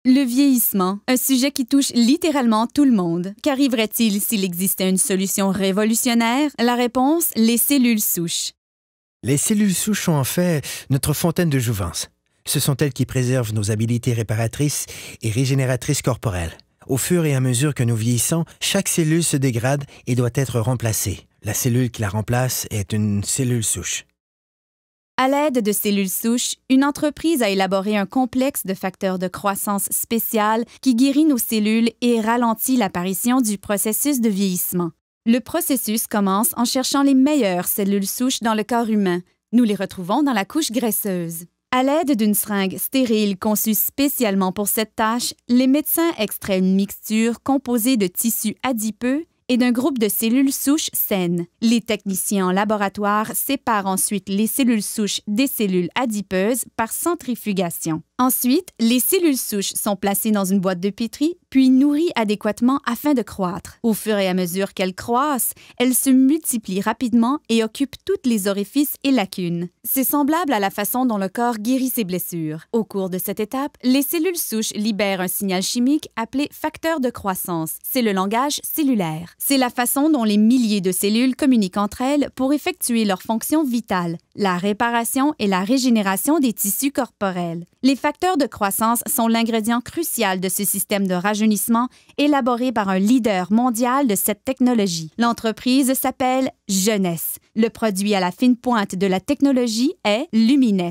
Le vieillissement, un sujet qui touche littéralement tout le monde. Qu'arriverait-il s'il existait une solution révolutionnaire? La réponse, les cellules souches. Les cellules souches sont en fait notre fontaine de jouvence. Ce sont elles qui préservent nos habiletés réparatrices et régénératrices corporelles. Au fur et à mesure que nous vieillissons, chaque cellule se dégrade et doit être remplacée. La cellule qui la remplace est une cellule souche. À l'aide de cellules souches, une entreprise a élaboré un complexe de facteurs de croissance spécial qui guérit nos cellules et ralentit l'apparition du processus de vieillissement. Le processus commence en cherchant les meilleures cellules souches dans le corps humain. Nous les retrouvons dans la couche graisseuse. À l'aide d'une seringue stérile conçue spécialement pour cette tâche, les médecins extraient une mixture composée de tissus adipeux et d'un groupe de cellules souches saines. Les techniciens en laboratoire séparent ensuite les cellules souches des cellules adipeuses par centrifugation. Ensuite, les cellules souches sont placées dans une boîte de pétri, puis nourries adéquatement afin de croître. Au fur et à mesure qu'elles croissent, elles se multiplient rapidement et occupent toutes les orifices et lacunes. C'est semblable à la façon dont le corps guérit ses blessures. Au cours de cette étape, les cellules souches libèrent un signal chimique appelé facteur de croissance. C'est le langage cellulaire. C'est la façon dont les milliers de cellules communiquent entre elles pour effectuer leurs fonctions vitales, la réparation et la régénération des tissus corporels. Les facteurs de croissance sont l'ingrédient crucial de ce système de rajeunissement élaboré par un leader mondial de cette technologie. L'entreprise s'appelle Jeunesse. Le produit à la fine pointe de la technologie est Lumines.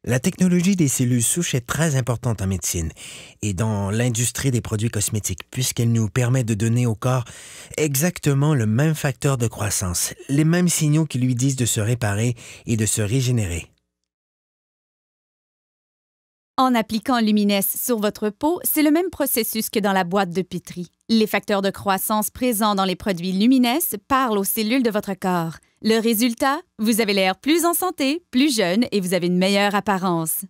La technologie des cellules souches est très importante en médecine et dans l'industrie des produits cosmétiques, puisqu'elle nous permet de donner au corps exactement le même facteur de croissance, les mêmes signaux qui lui disent de se réparer et de se régénérer. En appliquant Lumines sur votre peau, c'est le même processus que dans la boîte de pétri. Les facteurs de croissance présents dans les produits Lumines parlent aux cellules de votre corps. Le résultat? Vous avez l'air plus en santé, plus jeune et vous avez une meilleure apparence.